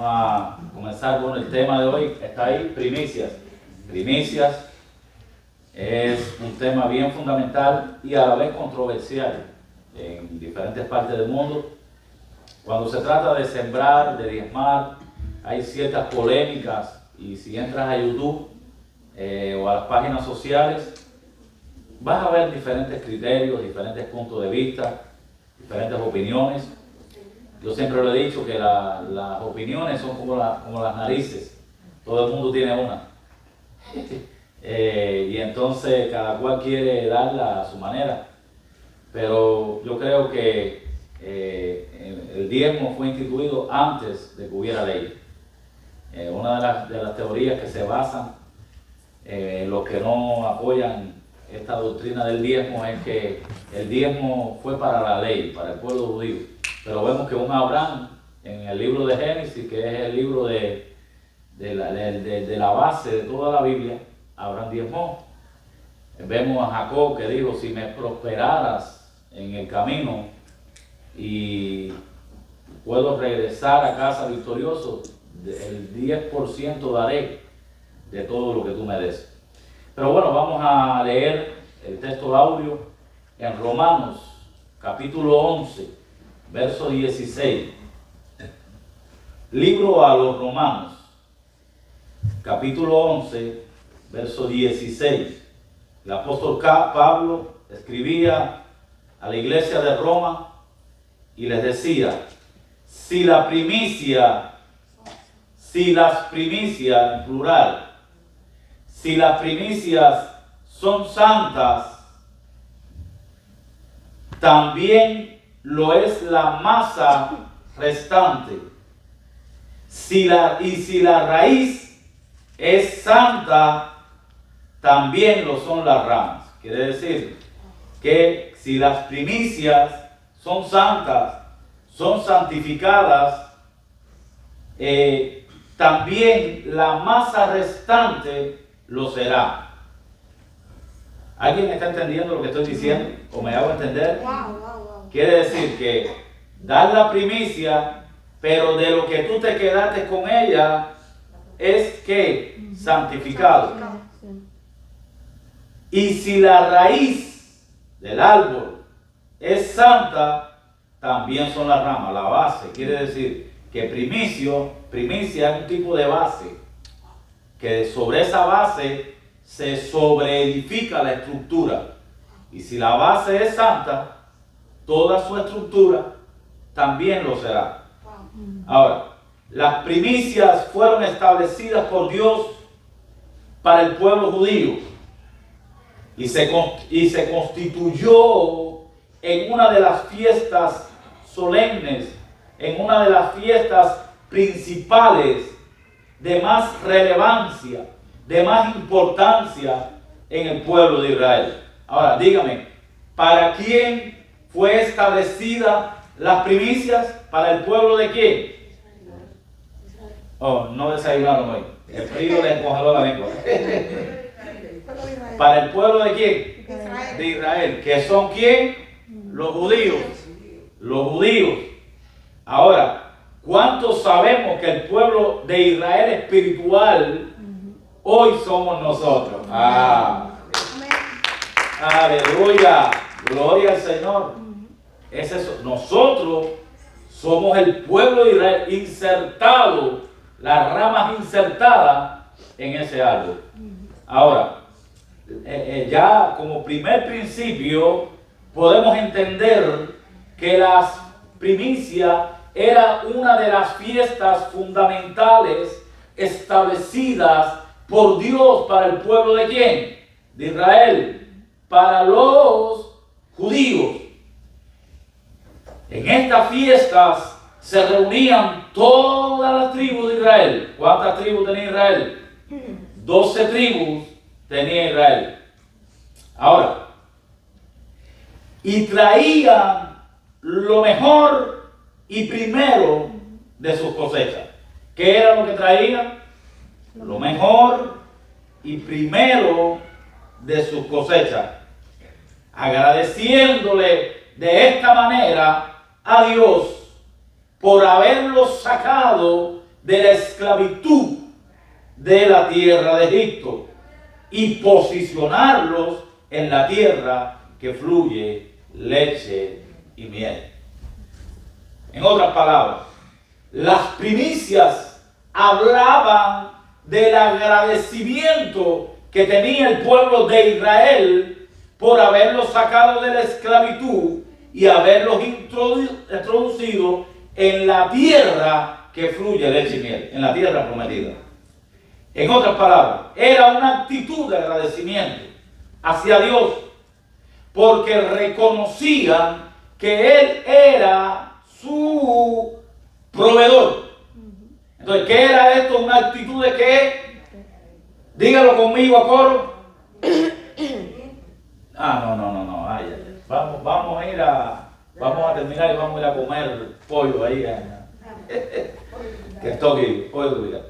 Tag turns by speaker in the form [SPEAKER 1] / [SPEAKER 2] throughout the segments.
[SPEAKER 1] A comenzar con el tema de hoy. Está ahí, primicias. Primicias es un tema bien fundamental y a la vez controversial en diferentes partes del mundo. Cuando se trata de sembrar, de diezmar, hay ciertas polémicas, y si entras a YouTube o a las páginas sociales, vas a ver diferentes criterios, diferentes puntos de vista, diferentes opiniones. Yo siempre lo he dicho que las opiniones son como las narices, todo el mundo tiene una. Y entonces cada cual quiere darla a su manera. Pero yo creo que el diezmo fue instituido antes de que hubiera ley. Una de las teorías que se basan en los que no apoyan esta doctrina del diezmo es que el diezmo fue para la ley, para el pueblo judío. Pero vemos que un Abraham, en el libro de Génesis, que es el libro de la base de toda la Biblia, Abraham diezmó. Vemos a Jacob que dijo, si me prosperaras en el camino y puedo regresar a casa victorioso, el 10% daré de todo lo que tú me des. Pero bueno, vamos a leer el texto audio en Romanos, capítulo 11. Verso 16. Libro a los Romanos, capítulo 11, verso 16. El apóstol Pablo escribía a la iglesia de Roma y les decía, si las primicias, en plural, si las primicias son santas, también lo es la masa restante. Si la raíz es santa, también lo son las ramas. Quiere decir que si las primicias son santas, son santificadas, también la masa restante lo será. ¿Alguien está entendiendo lo que estoy diciendo? ¿O me hago entender? Quiere decir que dar la primicia, pero de lo que tú te quedaste con ella, es que santificado. Y si la raíz del árbol es santa, también son las ramas, la base. Quiere decir que primicia es un tipo de base, que sobre esa base se sobreedifica la estructura. Y si la base es santa, toda su estructura también lo será. Ahora, las primicias fueron establecidas por Dios para el pueblo judío y se constituyó en una de las fiestas solemnes, en una de las fiestas principales de más relevancia, de más importancia en el pueblo de Israel. Ahora, dígame, ¿para quién fue establecida las primicias? ¿Para el pueblo de quién? Oh, no desayunaron hoy. El frío les congeló la lengua. ¿Para el pueblo de quién? De Israel. ¿Que son quién? Los judíos. Los judíos. Ahora, ¿cuántos sabemos que el pueblo de Israel espiritual hoy somos nosotros? Aleluya. Gloria al Señor. Es eso. Nosotros somos el pueblo de Israel insertado, las ramas insertadas en ese árbol. Ahora, ya como primer principio, podemos entender que las primicias era una de las fiestas fundamentales establecidas por Dios para el pueblo de ¿quién? De Israel, para los judíos. En estas fiestas se reunían todas las tribus de Israel. ¿Cuántas tribus tenía Israel? 12 tribus tenía Israel. Ahora, y traían lo mejor y primero de sus cosechas. ¿Qué era lo que traían? Lo mejor y primero de sus cosechas. Agradeciéndole de esta manera a Dios por haberlos sacado de la esclavitud de la tierra de Egipto y posicionarlos en la tierra que fluye leche y miel. En otras palabras, las primicias hablaban del agradecimiento que tenía el pueblo de Israel por haberlos sacado de la esclavitud y haberlos introducido en la tierra que fluye leche y miel, en la tierra prometida. En otras palabras, era una actitud de agradecimiento hacia Dios, porque reconocían que Él era su proveedor. Entonces, ¿qué era esto? Una actitud de qué? Dígalo conmigo a coro. No. Ay. Vamos a terminar y vamos a ir a comer pollo ahí. Que toque pollo.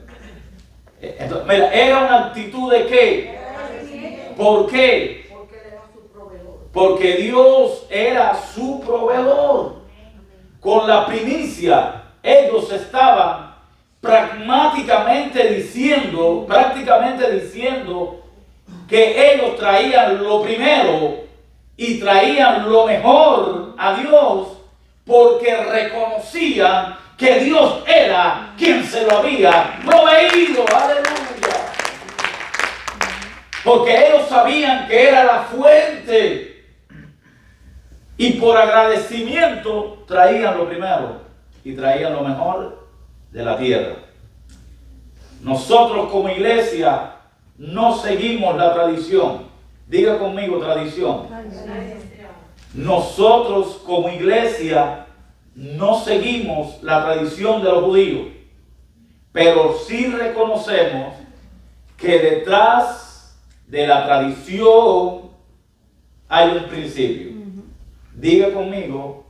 [SPEAKER 1] Entonces, mira, era una actitud de qué. ¿Por qué? Porque Dios era su proveedor. Con la primicia, ellos estaban prácticamente diciendo que ellos traían lo primero y traían lo mejor a Dios, porque reconocían que Dios era quien se lo había proveído. Aleluya. Porque ellos sabían que era la fuente y por agradecimiento traían lo primero y traían lo mejor de la tierra. Nosotros como iglesia no seguimos la tradición. Diga conmigo tradición. Nosotros como iglesia no seguimos la tradición de los judíos, pero sí reconocemos que detrás de la tradición hay un principio. Diga conmigo,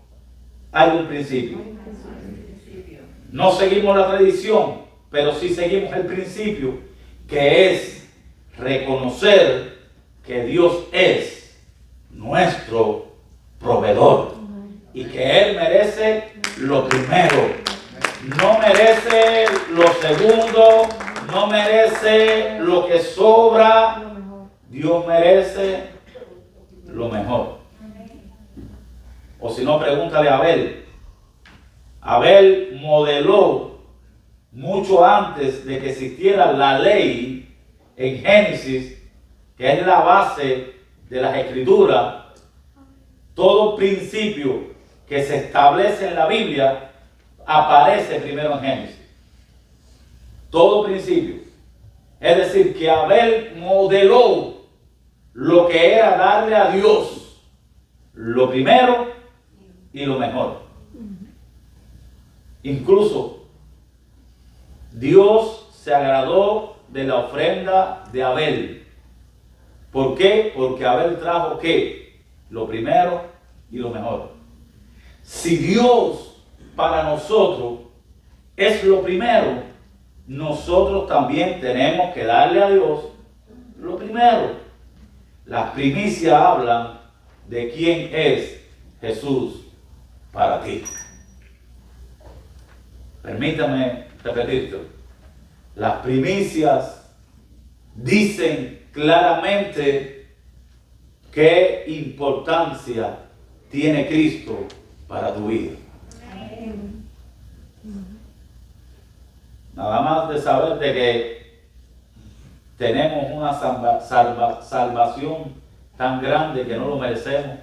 [SPEAKER 1] hay un principio. No seguimos la tradición, pero sí seguimos el principio, que es reconocer que Dios es nuestro proveedor y que Él merece lo primero, no merece lo segundo, no merece lo que sobra. Dios merece lo mejor. O si no, pregúntale a Abel. Abel modeló mucho antes de que existiera la ley en Génesis, que es la base de las escrituras. Todo principio que se establece en la Biblia aparece primero en Génesis. Todo principio. Es decir, que Abel modeló lo que era darle a Dios lo primero y lo mejor. Incluso Dios se agradó de la ofrenda de Abel. ¿Por qué? Porque Abel trajo ¿qué? Lo primero y lo mejor. Si Dios para nosotros es lo primero, nosotros también tenemos que darle a Dios lo primero. Las primicias hablan de quién es Jesús para ti. Permítame repetirlo. Las primicias dicen claramente qué importancia tiene Cristo para tu vida. Nada más de saber de que tenemos una salvación tan grande que no lo merecemos.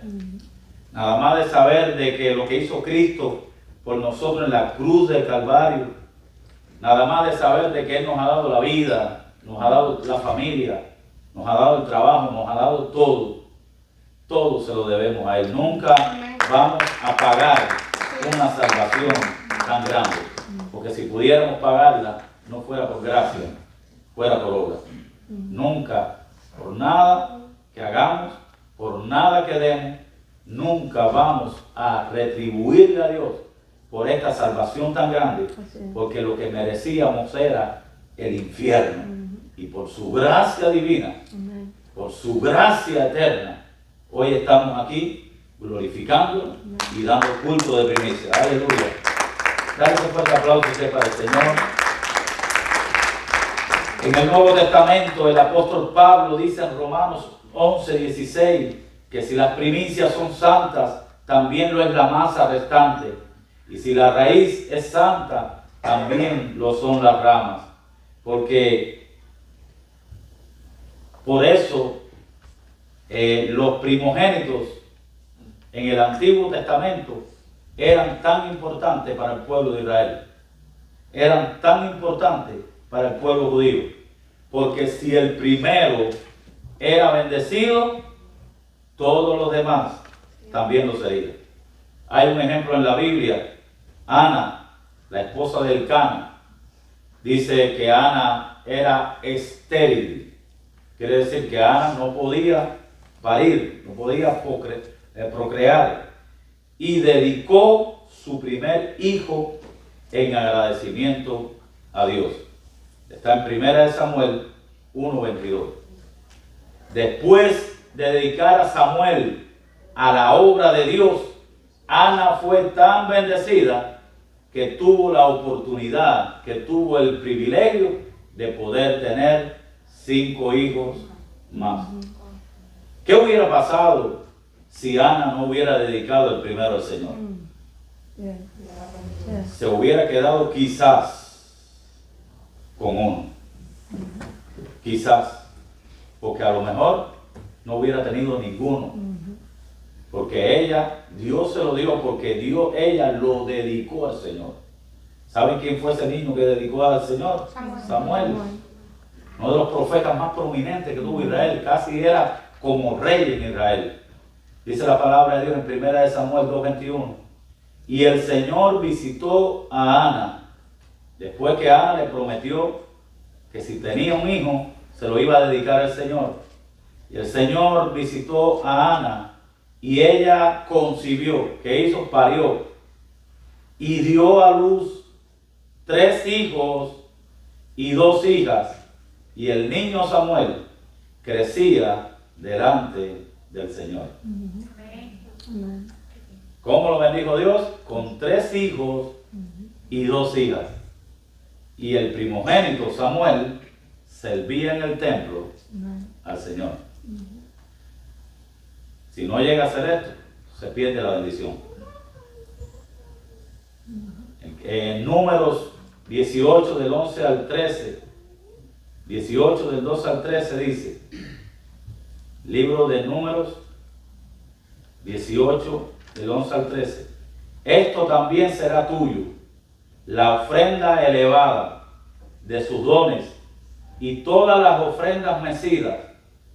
[SPEAKER 1] Nada más de saber de que lo que hizo Cristo por nosotros en la cruz del Calvario. Nada más de saber de que Él nos ha dado la vida, nos ha dado la familia, nos ha dado el trabajo, nos ha dado todo. Todo se lo debemos a Él. Nunca vamos a pagar una salvación tan grande. Porque si pudiéramos pagarla, no fuera por gracia, fuera por obra. Nunca, por nada que hagamos, por nada que demos, nunca vamos a retribuirle a Dios por esta salvación tan grande, porque lo que merecíamos era el infierno. Y por su gracia divina, por su gracia eterna, hoy estamos aquí glorificando y dando culto de primicia. Aleluya. Dale un fuerte aplauso para el Señor. En el Nuevo Testamento el apóstol Pablo dice en Romanos 11:16 que si las primicias son santas, también lo es la masa restante. Y si la raíz es santa, también lo son las ramas. Porque por eso los primogénitos en el Antiguo Testamento eran tan importantes para el pueblo de Israel. Eran tan importantes para el pueblo judío. Porque si el primero era bendecido, todos los demás también lo serían. Hay un ejemplo en la Biblia. Ana, la esposa de Elcana, dice que Ana era estéril. Quiere decir que Ana no podía parir, no podía procrear. Y dedicó su primer hijo en agradecimiento a Dios. Está en 1 Samuel 1:22. Después de dedicar a Samuel a la obra de Dios, Ana fue tan bendecida que tuvo la oportunidad, que tuvo el privilegio de poder tener 5 hijos más. ¿Qué hubiera pasado si Ana no hubiera dedicado el primero al Señor? Se hubiera quedado quizás con uno. Quizás. Porque a lo mejor no hubiera tenido ninguno. Porque ella, Dios se lo dio porque ella lo dedicó al Señor. ¿Saben quién fue ese niño que dedicó al Señor? Samuel. Uno de los profetas más prominentes que tuvo Israel. Casi era como rey en Israel. Dice la palabra de Dios en 1 Samuel 2:21. Y el Señor visitó a Ana. Después que Ana le prometió que si tenía un hijo, se lo iba a dedicar al Señor. Y el Señor visitó a Ana. Y ella concibió, que hizo, parió, y dio a luz 3 hijos y 2 hijas. Y el niño Samuel crecía delante del Señor. ¿Cómo lo bendijo Dios? Con 3 hijos y 2 hijas. Y el primogénito Samuel servía en el templo al Señor. Si no llega a hacer esto, se pierde la bendición. En Números 18 del 11 al 13, 18 del 12 al 13 dice, libro de Números 18 del 11 al 13, esto también será tuyo, la ofrenda elevada de sus dones y todas las ofrendas mecidas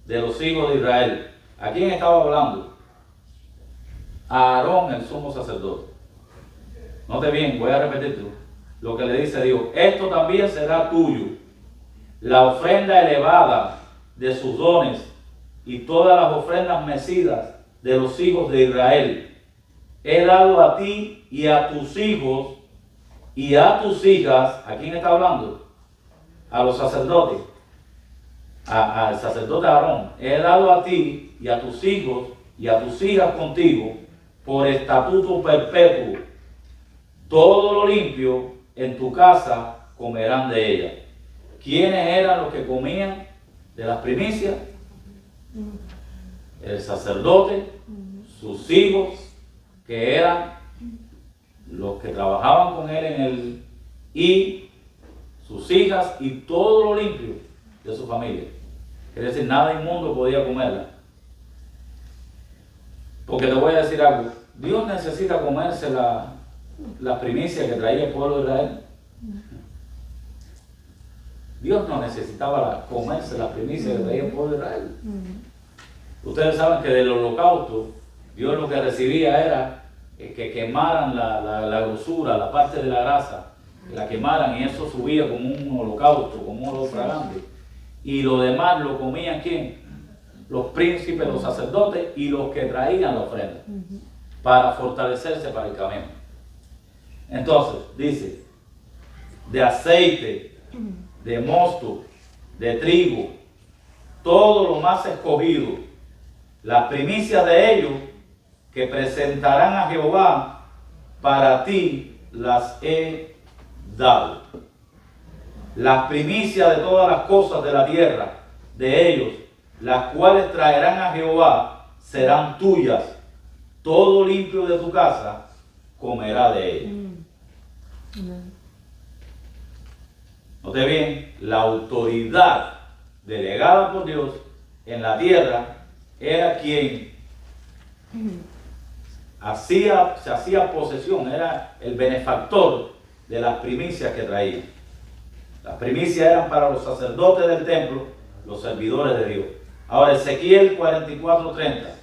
[SPEAKER 1] de los hijos de Israel. ¿A quién estaba hablando? A Aarón, el sumo sacerdote. Note bien, voy a repetirlo. Lo que le dice Dios, esto también será tuyo, la ofrenda elevada de sus dones y todas las ofrendas mecidas de los hijos de Israel. He dado a ti y a tus hijos y a tus hijas. ¿A quién está hablando? A los sacerdotes. Al sacerdote Aarón. He dado a ti y a tus hijos y a tus hijas contigo por estatuto perpetuo. Todo lo limpio en tu casa comerán de ella. ¿Quiénes eran los que comían de las primicias? El sacerdote, sus hijos, que eran los que trabajaban con él y sus hijas y todo lo limpio de su familia. Quiere decir, nada inmundo podía comerla. Porque te voy a decir algo, Dios necesita comerse la primicia que traía el pueblo de Israel. Dios no necesitaba comerse la primicia que traía el pueblo de Israel. Ustedes saben que del holocausto, Dios lo que recibía era que quemaran la grosura, la parte de la grasa, que la quemaran y eso subía como un holocausto, como un olor fragante. Y lo demás lo comían ¿quién? Los príncipes, los sacerdotes y los que traían la ofrenda para fortalecerse para el camino. Entonces, dice, de aceite, de mosto, de trigo, todo lo más escogido, las primicias de ellos que presentarán a Jehová, para ti las he dado. las primicias de todas las cosas de la tierra de ellos, las cuales traerán a Jehová, serán tuyas. Todo limpio de tu casa comerá de ella. Note bien, la autoridad delegada por Dios en la tierra era quien se hacía posesión, era el benefactor de las primicias que traía. Las primicias eran para los sacerdotes del templo, los servidores de Dios. Ahora Ezequiel 44:30.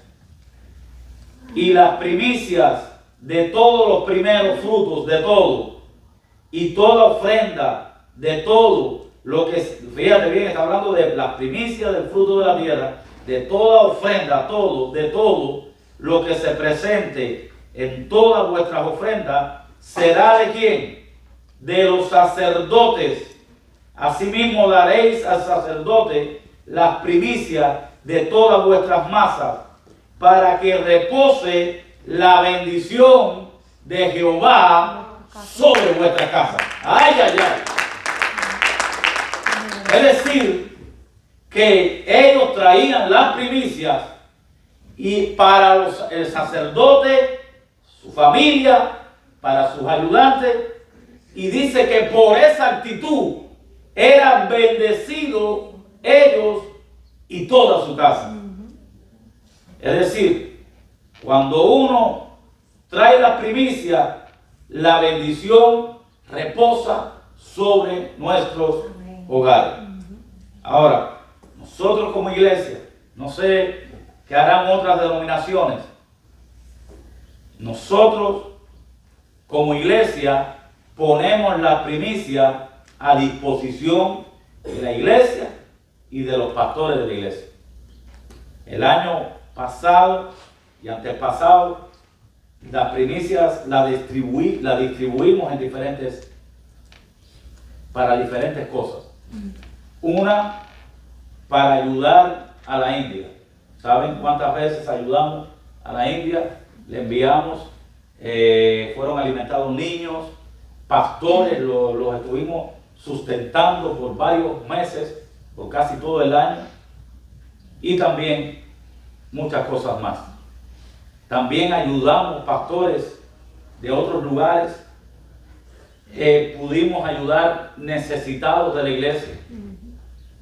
[SPEAKER 1] Y las primicias de todos los primeros frutos de todo, y toda ofrenda de todo lo que, fíjate bien, está hablando de las primicias del fruto de la tierra, de toda ofrenda, todo, de todo lo que se presente en todas vuestras ofrendas, será de quién? De los sacerdotes. Asimismo daréis al sacerdote las primicias de todas vuestras masas, para que repose la bendición de Jehová sobre vuestra casa. ¡Ay, ay, ay! Es decir, que ellos traían las primicias y para el sacerdote, su familia, para sus ayudantes, y dice que por esa actitud eran bendecidos ellos y toda su casa. Es decir, cuando uno trae la primicia, la bendición reposa sobre nuestros hogares. Ahora, nosotros como iglesia, no sé qué harán otras denominaciones, nosotros como iglesia ponemos la primicia a disposición de la iglesia y de los pastores de la iglesia. El año pasado y antepasado, las primicias la distribuimos en para diferentes cosas. Una, para ayudar a la India. ¿Saben cuántas veces ayudamos a la India? Le enviamos, fueron alimentados niños, pastores, los estuvimos sustentando por varios meses, por casi todo el año, y también muchas cosas más. También ayudamos pastores de otros lugares, pudimos ayudar necesitados de la iglesia,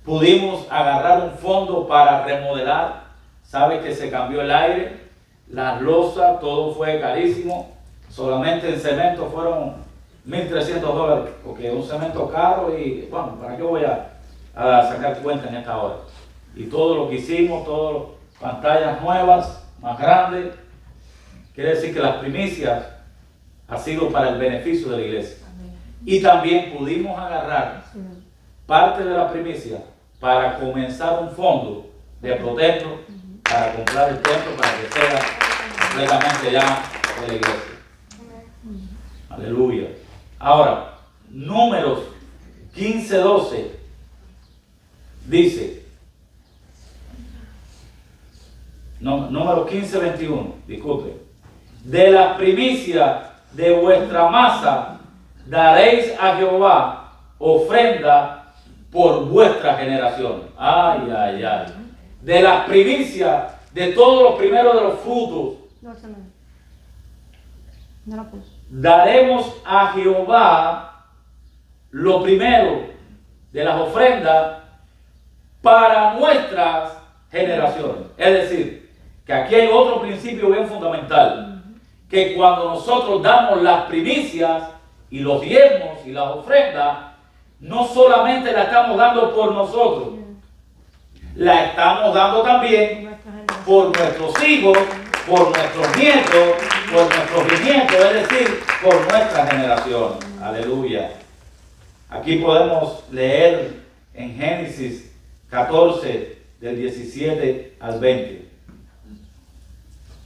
[SPEAKER 1] pudimos agarrar un fondo para remodelar. Sabe que se cambió el aire, las losas, todo fue carísimo, solamente en cemento fueron $1,300, porque un cemento caro, y bueno, ¿para qué voy a sacar cuenta en esta hora? Y todo lo que hicimos, todas pantallas nuevas, más grandes, quiere decir que las primicias ha sido para el beneficio de la iglesia. Y también pudimos agarrar parte de la primicia para comenzar un fondo de protemplo, para comprar el templo, para que sea completamente ya de la iglesia. Aleluya. Ahora, Números 15:12 dice, Números 15:21, disculpe, de la primicia de vuestra masa daréis a Jehová ofrenda por vuestras generaciones. Ay, ay, ay. De las primicias de todos los primeros de los frutos. No la puse. Daremos a Jehová lo primero de las ofrendas para nuestras generaciones. Es decir, que aquí hay otro principio bien fundamental, que cuando nosotros damos las primicias y los diezmos y las ofrendas, no solamente la estamos dando por nosotros, la estamos dando también por nuestros hijos, por nuestros nietos, por nuestros bisnietos, es decir, por nuestra generación. Aleluya. Aquí podemos leer en Génesis 14, del 17 al 20.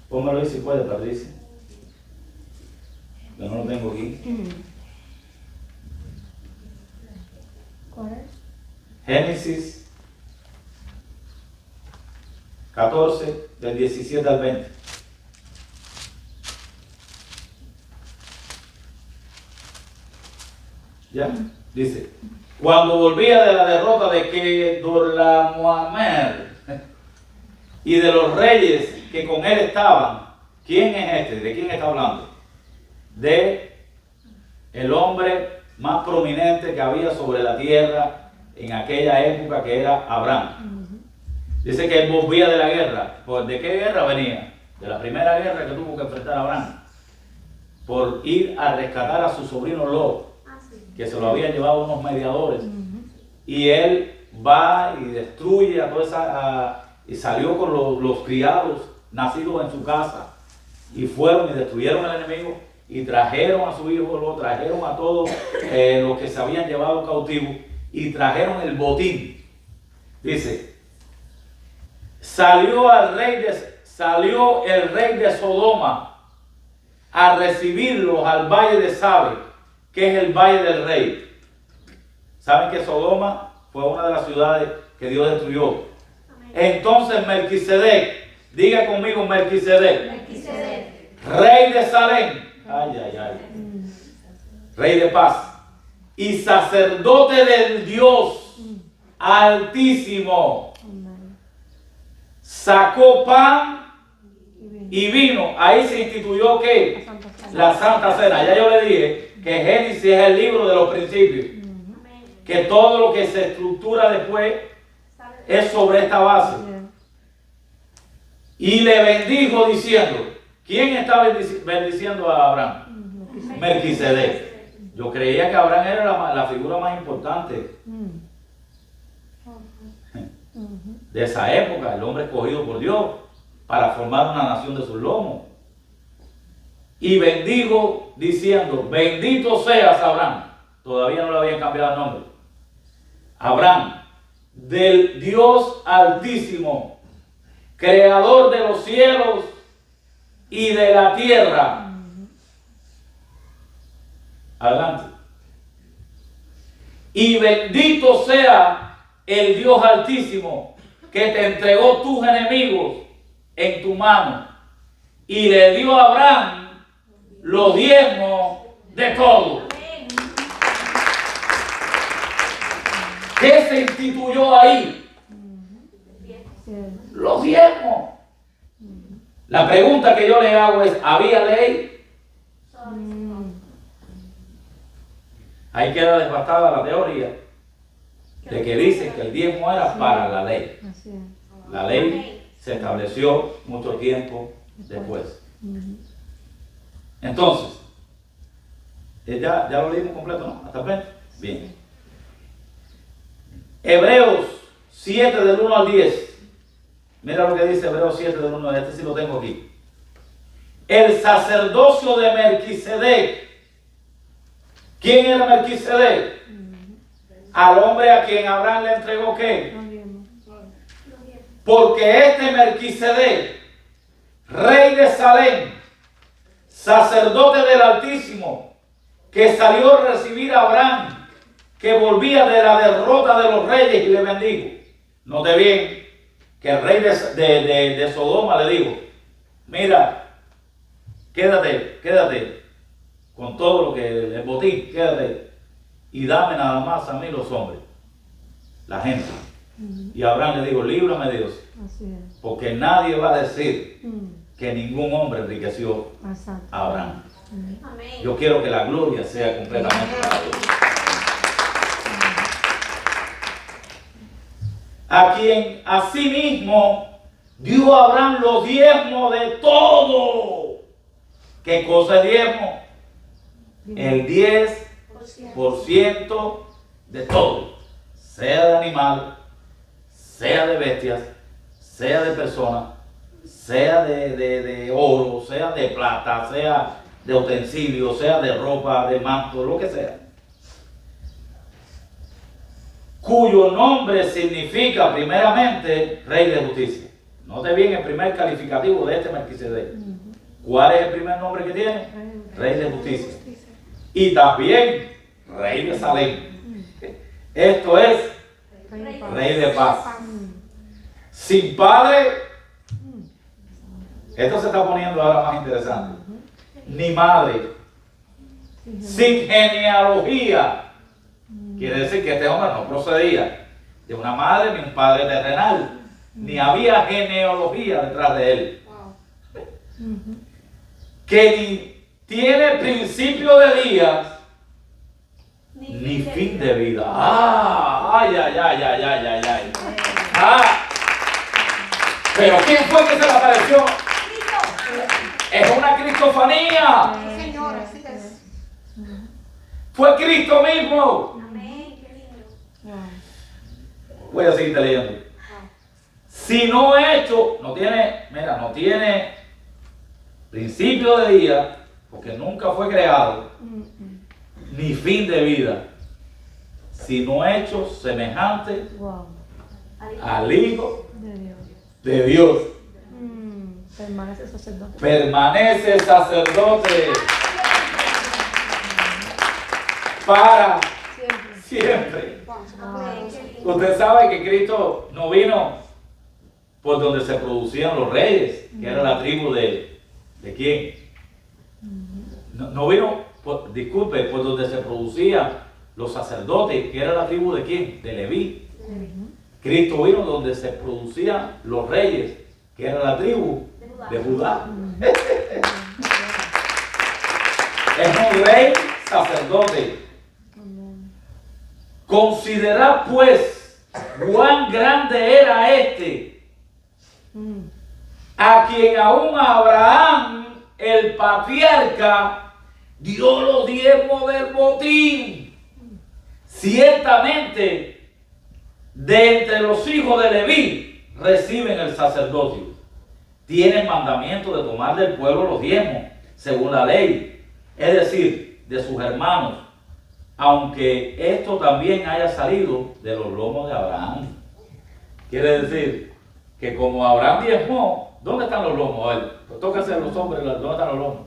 [SPEAKER 1] Póngalo ahí si puede, Patricia. Yo no lo tengo aquí. ¿Cuál es? Génesis 14, del 17 al 20. ¿Ya? Dice, cuando volvía de la derrota de Kedorlaomer y de los reyes que con él estaban. ¿Quién es este? ¿De quién está hablando? De el hombre más prominente que había sobre la tierra en aquella época, que era Abraham. Dice que él volvía de la guerra. ¿Pues de qué guerra venía? De la primera guerra que tuvo que enfrentar Abraham, por ir a rescatar a su sobrino Lot, que se lo habían llevado unos mediadores. Y él va y destruye a toda esa... y salió con los criados nacidos en su casa, y fueron y destruyeron al enemigo, y trajeron a su hijo, lo trajeron a todos los que se habían llevado cautivos, y trajeron el botín. Dice, salió el rey de Sodoma a recibirlos al valle de Sabe, que es el valle del rey. Saben que Sodoma fue una de las ciudades que Dios destruyó. Entonces Melquisedec, diga conmigo Melquisedec, rey de Salem, rey de paz, y sacerdote del Dios Altísimo, sacó pan y vino. Ahí se instituyó ¿qué? La Santa Cena. Ya yo le dije que Génesis es el libro de los principios, que todo lo que se estructura después es sobre esta base. Y le bendijo diciendo, ¿quién estaba bendiciendo a Abraham? Melquisedec. Yo creía que Abraham era la figura más importante de esa época, el hombre escogido por Dios para formar una nación de sus lomos. Y bendijo diciendo, bendito seas Abraham. Todavía no le habían cambiado el nombre. Abraham, del Dios Altísimo, creador de los cielos y de la tierra. Adelante. Y bendito sea el Dios Altísimo, que te entregó tus enemigos en tu mano, y le dio a Abraham los diezmos de todo. ¿Qué se instituyó ahí? Los diezmos. La pregunta que yo le hago es, ¿había ley? Ahí queda desbastada la teoría de que dicen que el diezmo era para la ley. La ley se estableció mucho tiempo después. Entonces, ya lo leímos completo, ¿no? Hasta el 20. Bien. Hebreos 7 del 1 al 10. Mira lo que dice Hebreos 7 del 1 al 10. Este sí lo tengo aquí. El sacerdocio de Melquisedec. ¿Quién era Melquisedec? Al hombre a quien Abraham le entregó ¿qué? Porque este Melquisedec, rey de Salem, sacerdote del Altísimo, que salió a recibir a Abraham, que volvía de la derrota de los reyes, y le bendijo. Note bien que el rey de Sodoma le dijo, mira, quédate con todo lo que el botín, quédate, y dame nada más a mí los hombres, la gente. Y Abraham le dijo, líbrame Dios, porque nadie va a decir que ningún hombre enriqueció a Abraham. Yo quiero que la gloria sea completamente para Dios. A quien asimismo dio a Abraham los diezmos de todo. ¿Qué cosa es diezmo? El 10% de todo, sea de animal, sea de bestias, sea de personas, sea de oro, sea de plata, sea de utensilios, sea de ropa, de manto, lo que sea, cuyo nombre significa primeramente Rey de Justicia. Note bien el primer calificativo de este Melquisedec. ¿Cuál es el primer nombre que tiene? Rey de Justicia. Y también Rey de Salem. Esto es Rey de Paz. Sin padre, esto se está poniendo ahora más interesante, ni madre, sin genealogía, Quiere decir que este hombre no procedía de una madre ni un padre terrenal, ni había genealogía detrás de él. Que ni tiene principio de días ni fin de vida. Ay. Pero ¿quién fue que se le apareció? Es una cristofanía.
[SPEAKER 2] Señor, así es.
[SPEAKER 1] Fue Cristo mismo.
[SPEAKER 2] Amén, qué lindo.
[SPEAKER 1] Voy a seguir leyendo. Si no hecho, no tiene principio de día, porque nunca fue creado, ni fin de vida, sino hecho semejante al Hijo de Dios.
[SPEAKER 3] Permanece sacerdote.
[SPEAKER 1] Permanece sacerdote para siempre.
[SPEAKER 2] Amén, qué lindo.
[SPEAKER 1] Usted sabe que Cristo no vino por donde se producían los reyes, que era la tribu ¿de quién? No vino, por donde se producían los sacerdotes, que era la tribu ¿de quién? De Leví. Cristo vino donde se producían los reyes, que era la tribu de Judá. Es un rey sacerdote. Considerad pues cuán grande era este, a quien aún Abraham, el patriarca, dio los diezmos del botín. Ciertamente, de entre los hijos de Leví reciben el sacerdocio. Tienen mandamiento de tomar del pueblo los diezmos, según la ley, es decir, de sus hermanos, aunque esto también haya salido de los lomos de Abraham. Quiere decir que como Abraham diezmó, ¿dónde están los lomos? A ver, tóquense los hombres, ¿dónde están los lomos?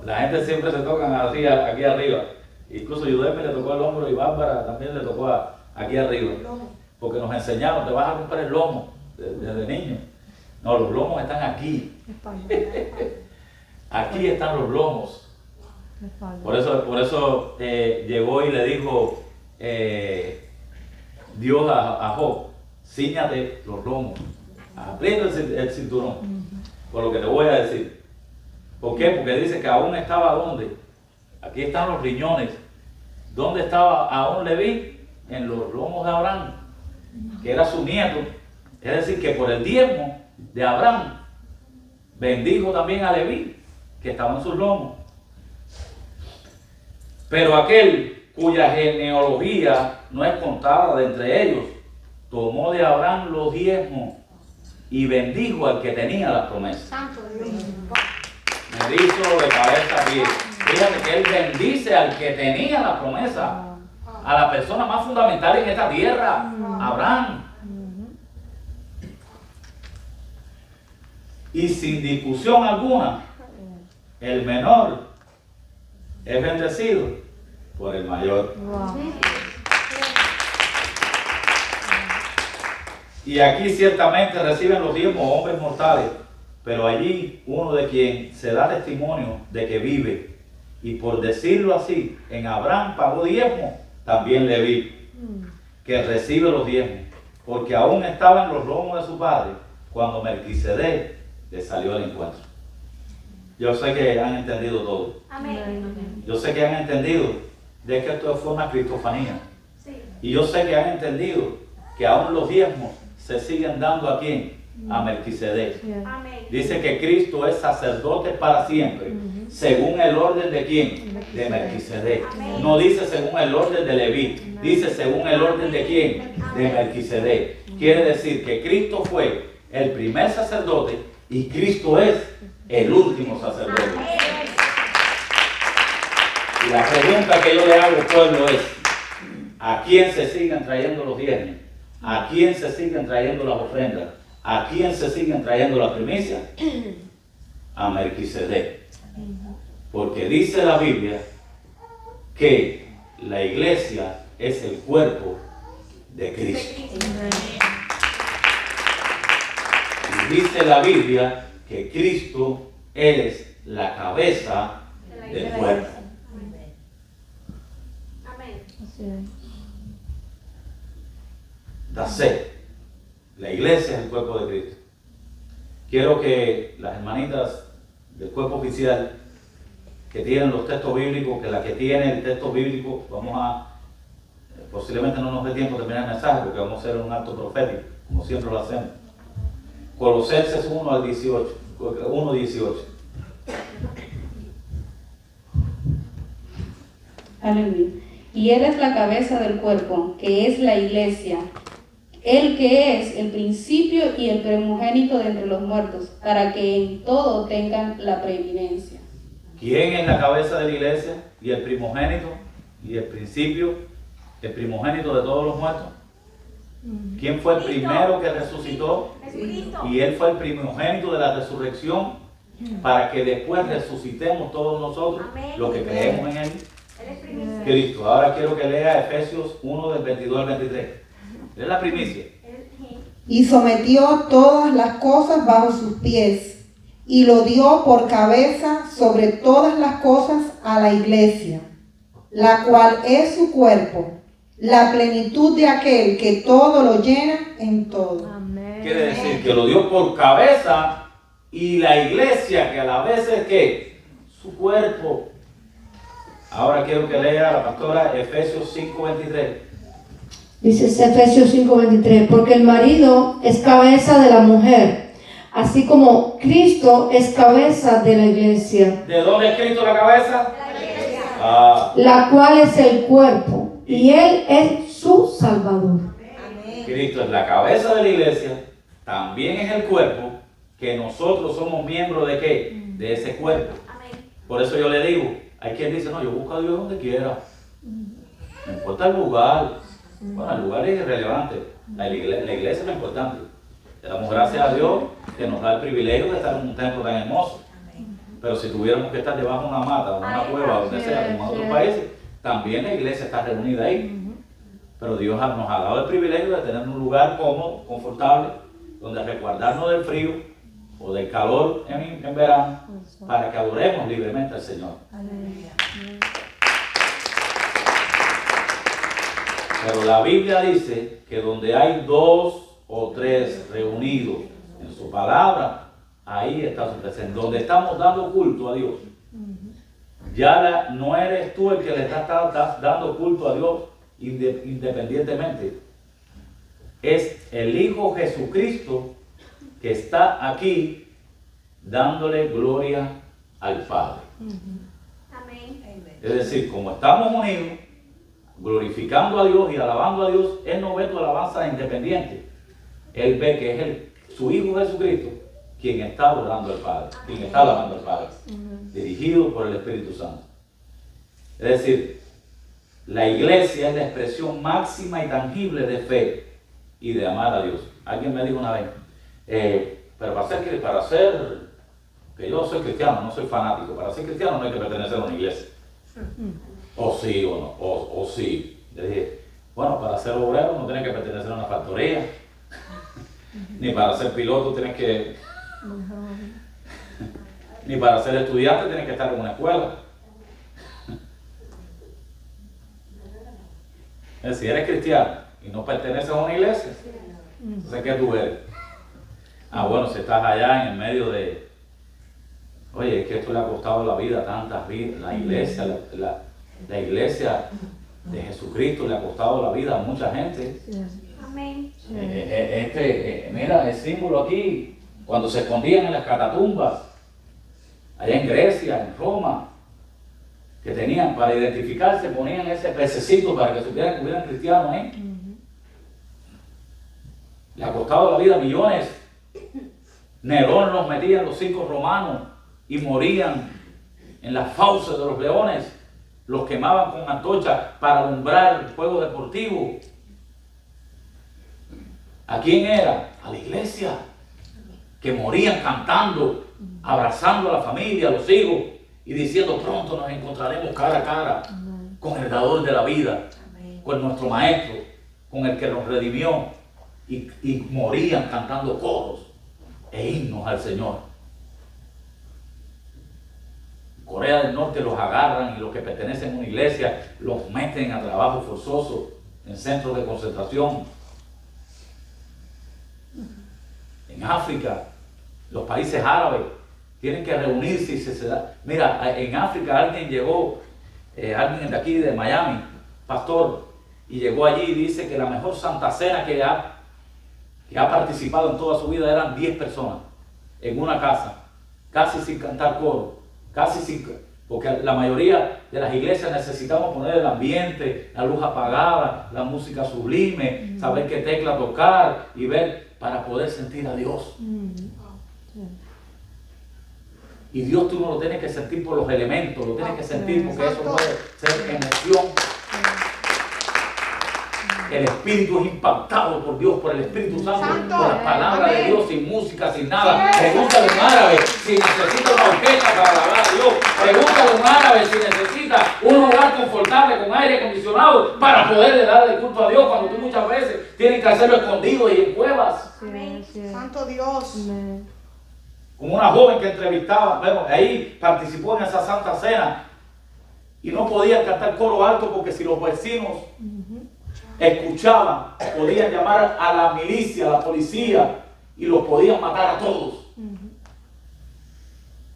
[SPEAKER 1] La gente siempre se tocan así aquí arriba. Incluso Yudemi le tocó el hombro y Bárbara también le tocó aquí arriba. Porque nos enseñaron, te vas a romper el lomo desde niño. No, los lomos están aquí. Aquí están los lomos. Por eso llegó y le dijo Dios a Job, cíñate los lomos, aprieta el cinturón, por lo que te voy a decir. ¿Por qué? Porque dice que aún estaba ¿dónde? Aquí están los riñones. ¿Dónde estaba aún Leví? En los lomos de Abraham, que era su nieto. Es decir, que por el diezmo de Abraham bendijo también a Leví, que estaba en sus lomos. Pero aquel cuya genealogía no es contada de entre ellos, tomó de Abraham los diezmos y bendijo al que tenía las promesas.
[SPEAKER 2] Santo Dios.
[SPEAKER 1] Me hizo de cabeza a pie. Fíjate que él bendice al que tenía la promesa, a la persona más fundamental en esta tierra, Abraham. Y sin discusión alguna, el menor es bendecido por el mayor. Y aquí ciertamente reciben los diezmos hombres mortales, pero allí uno de quien se da testimonio de que vive. Y por decirlo así, en Abraham pagó diezmo, también Leví, que recibe los diezmos, porque aún estaba en los lomos de su padre cuando Melquisedec le salió al encuentro. Yo sé que han entendido todo.
[SPEAKER 2] Amén.
[SPEAKER 1] Yo sé que han entendido de que esto fue una cristofanía.
[SPEAKER 2] Sí.
[SPEAKER 1] Y yo sé que han entendido que aún los diezmos se siguen dando a quién, a Melquisedec.
[SPEAKER 2] Amén.
[SPEAKER 1] Dice que Cristo es sacerdote para siempre, según el orden de quién, de Melquisedec. No dice según el orden de Leví, dice según el orden de quién, de Melquisedec. Quiere decir que Cristo fue el primer sacerdote y Cristo es el último sacerdote. Y la pregunta que yo le hago al pueblo es, ¿a quién se siguen trayendo los diezmos? ¿A quién se siguen trayendo las ofrendas? ¿A quién se siguen trayendo las primicias? A Melquisedec. Porque dice la Biblia que la iglesia es el cuerpo de Cristo. Y dice la Biblia que Cristo es la cabeza del cuerpo.
[SPEAKER 2] Amén.
[SPEAKER 3] Así es.
[SPEAKER 1] That's it. La iglesia es el cuerpo de Cristo. Quiero que las hermanitas del cuerpo oficial que tienen los textos bíblicos, que la que tiene el texto bíblico, posiblemente no nos dé tiempo de terminar el mensaje porque vamos a hacer un acto profético, como siempre lo hacemos. Colosenses 1 al 18, 1:18.
[SPEAKER 4] Aleluya. Y Él es la cabeza del cuerpo, que es la iglesia. Él que es el principio y el primogénito de entre los muertos, para que en todo tengan la preeminencia.
[SPEAKER 1] ¿Quién es la cabeza de la iglesia y el primogénito y el principio, el primogénito de todos los muertos? ¿Quién fue el primero que resucitó?
[SPEAKER 2] Jesucristo.
[SPEAKER 1] Y Él fue el primogénito de la resurrección para que después resucitemos todos nosotros,
[SPEAKER 2] Amén.
[SPEAKER 1] los que creemos en Él.
[SPEAKER 2] Él es primicia.
[SPEAKER 1] Cristo. Ahora quiero que lea Efesios 1 del 22 al 23. Es la primicia.
[SPEAKER 5] Y sometió todas las cosas bajo sus pies, y lo dio por cabeza sobre todas las cosas a la iglesia, la cual es su cuerpo, la plenitud de aquel que todo lo llena en todo.
[SPEAKER 3] Amén.
[SPEAKER 1] Quiere decir que lo dio por cabeza y la iglesia, que a la vez es que su cuerpo. Ahora quiero que lea la pastora Efesios 5:23.
[SPEAKER 6] Dice Efesios 5:23, porque el marido es cabeza de la mujer, así como Cristo es cabeza de la iglesia,
[SPEAKER 1] ¿De dónde es Cristo la cabeza?
[SPEAKER 2] La iglesia.
[SPEAKER 6] la cual es el cuerpo, y Él es su Salvador.
[SPEAKER 2] Amén.
[SPEAKER 1] Cristo es la cabeza de la iglesia, también es el cuerpo, que nosotros somos miembros de ¿qué? De ese cuerpo.
[SPEAKER 2] Amén.
[SPEAKER 1] Por eso yo le digo, hay quien dice, no, yo busco a Dios donde quiera. No importa el lugar. Bueno, el lugar es irrelevante. La iglesia es lo importante. Le damos gracias a Dios que nos da el privilegio de estar en un templo tan hermoso. Pero si tuviéramos que estar debajo de una mata, o una cueva, donde sea, como en otros países, también la iglesia está reunida ahí. Pero Dios nos ha dado el privilegio de tener un lugar cómodo, confortable, donde resguardarnos del frío o del calor en verano, para que adoremos libremente al Señor. Pero la Biblia dice que donde hay 2 o 3 reunidos en su palabra, ahí está su presencia. Donde estamos dando culto a Dios. Ya no eres tú el que le estás dando culto a Dios independientemente. Es el Hijo Jesucristo que está aquí dándole gloria al Padre.
[SPEAKER 2] Amén.
[SPEAKER 1] Es decir, como estamos unidos, glorificando a Dios y alabando a Dios, Él no ve tu alabanza independiente. Él ve que es su Hijo Jesucristo quien está adorando al Padre, quien está alabando al Padre, dirigido por el Espíritu Santo. Es decir, la iglesia es la expresión máxima y tangible de fe y de amar a Dios. Alguien me dijo una vez, pero para ser, que yo soy cristiano, no soy fanático, para ser cristiano no hay que pertenecer a una iglesia. O sí o no, o sí. Le dije, bueno, para ser obrero no tienes que pertenecer a una factoría, ni para ser piloto tienes que, ni para ser estudiante tienes que estar en una escuela. Si eres cristiano y no perteneces a una iglesia, entonces ¿qué tú eres? Bueno, si estás allá en el medio de, oye, es que esto le ha costado la vida a tantas vidas, la iglesia, la iglesia de Jesucristo le ha costado la vida a mucha gente.
[SPEAKER 2] Amén.
[SPEAKER 1] Mira, el símbolo aquí, cuando se escondían en las catatumbas, allá en Grecia, en Roma, que tenían para identificarse, ponían ese pececito para que supieran que hubieran cristianos ahí. Le ha costado la vida a millones. Nerón los metía en los circos romanos y morían en las fauces de los leones. Los quemaban con antorchas para alumbrar el fuego deportivo. ¿A quién era? A la iglesia. Que morían cantando, abrazando a la familia, a los hijos y diciendo, pronto nos encontraremos cara a cara con el dador de la vida, con nuestro maestro, con el que nos redimió. Y morían cantando coros e himnos al Señor. Corea del Norte los agarran y los que pertenecen a una iglesia los meten a trabajo forzoso en centros de concentración. en África, los países árabes, tienen que reunirse y se da. Mira, en África alguien llegó, alguien de aquí de Miami, pastor, y llegó allí y dice que la mejor Santa Cena que ha participado en toda su vida eran 10 personas en una casa, casi sin cantar coro, porque la mayoría de las iglesias necesitamos poner el ambiente, la luz apagada, la música sublime, saber qué tecla tocar y ver para poder sentir a Dios. Y Dios tú no lo tienes que sentir por los elementos, lo tienes que sentir porque eso puede ser emoción. El espíritu es impactado por Dios, por el Espíritu Santo, por las palabras de Dios, sin música, sin nada. Pregúntale a un árabe si necesita una orquesta para alabar a Dios. Pregúntale a un árabe si necesita un lugar confortable con aire acondicionado para poderle dar el culto a Dios, cuando tú muchas veces tienes que hacerlo escondido y en cuevas.
[SPEAKER 2] Amén.
[SPEAKER 3] Santo Dios. Amén.
[SPEAKER 1] Como una joven que entrevistaba, bueno, ahí participó en esa Santa Cena y no podía cantar coro alto porque si los vecinos escuchaban, podían llamar a la milicia, a la policía y los podían matar a todos.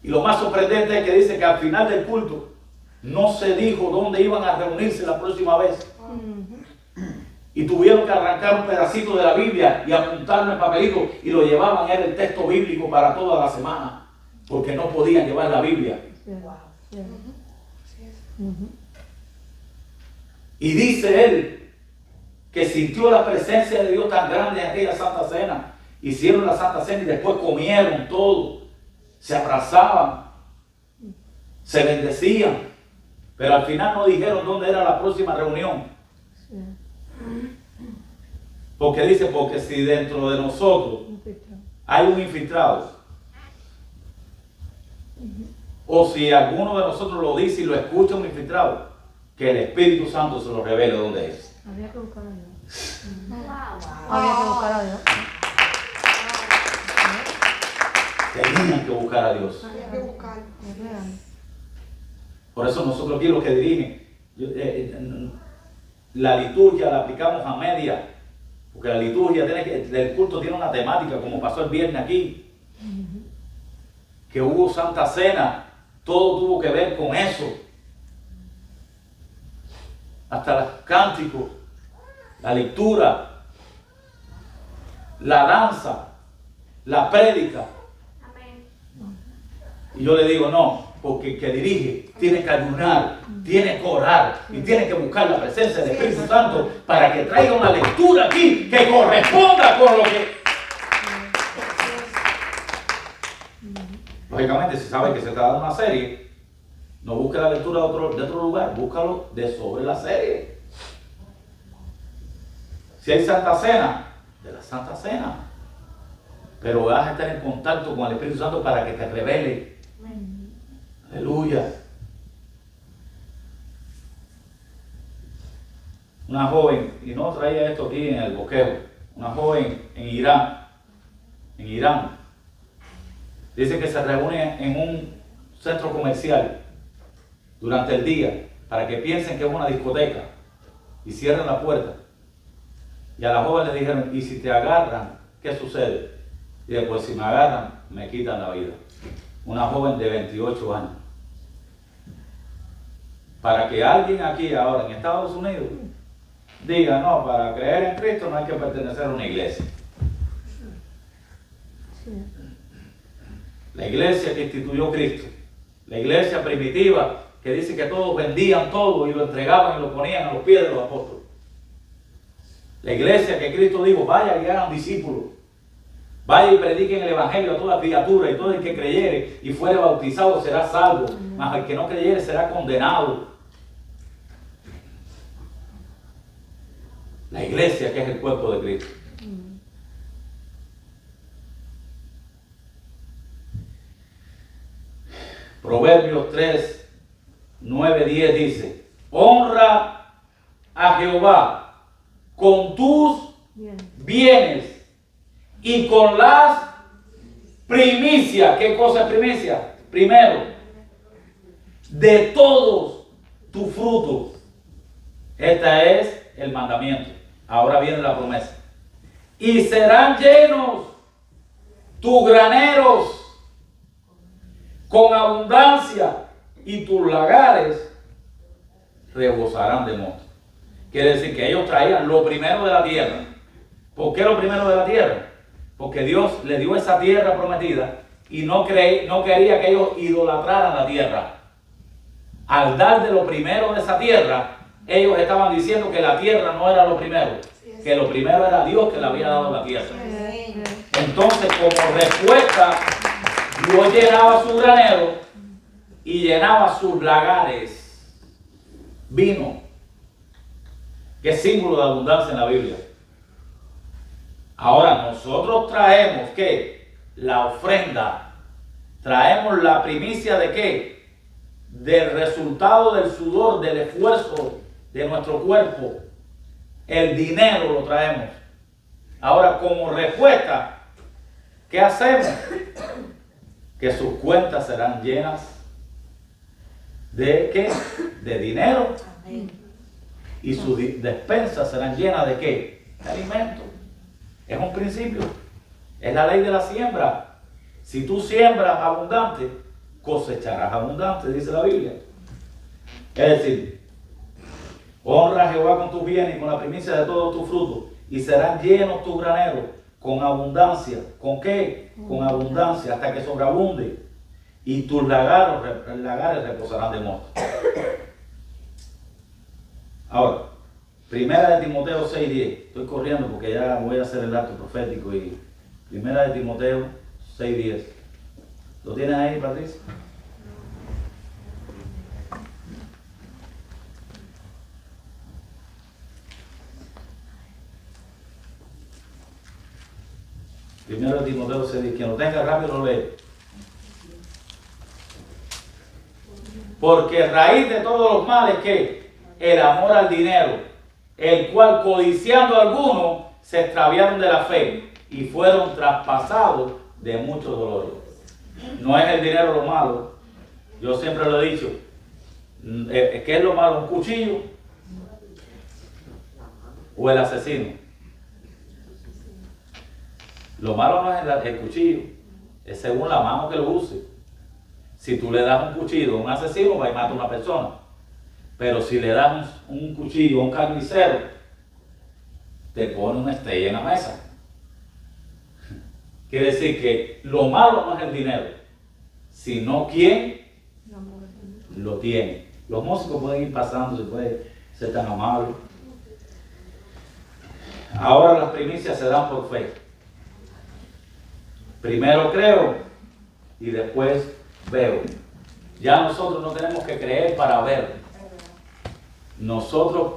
[SPEAKER 1] Y lo más sorprendente es que dice que al final del culto no se dijo dónde iban a reunirse la próxima vez. Y tuvieron que arrancar un pedacito de la Biblia y apuntarlo en papelito y lo llevaban, era el texto bíblico para toda la semana, porque no podían llevar la Biblia. Y dice él que sintió la presencia de Dios tan grande en aquella Santa Cena. Hicieron la Santa Cena y después comieron todo, se abrazaban, se bendecían, pero al final no dijeron dónde era la próxima reunión. Porque dice, porque si dentro de nosotros hay un infiltrado, o si alguno de nosotros lo dice y lo escucha un infiltrado, que el Espíritu Santo se lo revele dónde es.
[SPEAKER 3] Había que buscar a Dios.
[SPEAKER 2] Wow.
[SPEAKER 3] Había que buscar a Dios.
[SPEAKER 1] Tenían que buscar a Dios.
[SPEAKER 2] Había que buscar.
[SPEAKER 3] Es real.
[SPEAKER 1] Por eso nosotros aquí los que dirigen, la liturgia la aplicamos a media, porque la liturgia el culto tiene una temática, como pasó el viernes aquí, que hubo Santa Cena, todo tuvo que ver con eso, hasta los cánticos, la lectura, la danza, la prédica.
[SPEAKER 2] Amén.
[SPEAKER 1] Y yo le digo, no, porque el que dirige tiene que ayunar, tiene que orar y tiene que buscar la presencia del Espíritu Santo para que traiga una lectura aquí que corresponda con lo que... Lógicamente, si sabe que se está dando una serie, no busque la lectura de otro lugar, búscalo de sobre la serie. Si hay Santa Cena, de la Santa Cena. Pero vas a estar en contacto con el Espíritu Santo para que te revele. Aleluya. Una joven, y no traía esto aquí en el bosquejo, una joven en Irán, dice que se reúne en un centro comercial durante el día para que piensen que es una discoteca y cierren la puerta. Y a la joven le dijeron, ¿y si te agarran, qué sucede? Y después, si me agarran, me quitan la vida. Una joven de 28 años. Para que alguien aquí ahora en Estados Unidos diga, no, para creer en Cristo no hay que pertenecer a una iglesia. La iglesia que instituyó Cristo, la iglesia primitiva que dice que todos vendían todo y lo entregaban y lo ponían a los pies de los apóstoles. La iglesia que Cristo dijo, vaya y hagan discípulos. Vaya y prediquen el evangelio a toda criatura, y todo el que creyere y fuere bautizado será salvo, mas el que no creyere será condenado. La iglesia que es el cuerpo de Cristo. Proverbios 3, 9, 10 dice, honra a Jehová con tus bienes y con las primicias. ¿Qué cosa es primicia? Primero, de todos tus frutos. Este es el mandamiento. Ahora viene la promesa. Y serán llenos tus graneros con abundancia y tus lagares rebosarán de mosto. Quiere decir que ellos traían lo primero de la tierra. ¿Por qué lo primero de la tierra? Porque Dios le dio esa tierra prometida y no quería que ellos idolatraran la tierra. Al dar de lo primero de esa tierra, ellos estaban diciendo que la tierra no era lo primero, que lo primero era Dios que le había dado la tierra. Entonces, como respuesta, Dios llenaba su granero y llenaba sus lagares. Vino, que es símbolo de abundancia en la Biblia. Ahora nosotros traemos ¿qué? La ofrenda. Traemos la primicia de ¿qué? Del resultado del sudor, del esfuerzo de nuestro cuerpo. El dinero lo traemos. Ahora, como respuesta, ¿qué hacemos? Que sus cuentas serán llenas de ¿qué? De dinero. Y sus despensas serán llenas de ¿qué? De alimento. Es un principio. Es la ley de la siembra. Si tú siembras abundante, cosecharás abundante, dice la Biblia. Es decir, honra a Jehová con tus bienes y con la primicia de todos tus frutos, y serán llenos tus graneros con abundancia. ¿Con qué? Con abundancia, hasta que sobreabunde. Y tus lagares reposarán de mosto. Ahora, Primera de Timoteo 6:10. Estoy corriendo porque ya voy a hacer el acto profético. Y Primera de Timoteo 6:10. ¿Lo tienes ahí, Patricia? Primero de Timoteo 6:10. Quien lo tenga rápido lo lee. Porque raíz de todos los males que el amor al dinero, el cual codiciando algunos se extraviaron de la fe y fueron traspasados de muchos dolores. No es el dinero lo malo. Yo siempre lo he dicho. ¿Qué es lo malo? ¿Un cuchillo? ¿O el asesino? Lo malo no es el cuchillo, es según la mano que lo use. Si tú le das un cuchillo a un asesino, va y mata a una persona. Pero si le das un cuchillo a un carnicero, te pone una estrella en la mesa. Quiere decir que lo malo no es el dinero, sino quién lo tiene. Los músicos pueden ir pasando, se puede ser tan amable. Ahora las primicias se dan por fe. Primero creo y después veo. Ya nosotros no tenemos que creer para ver. Nosotros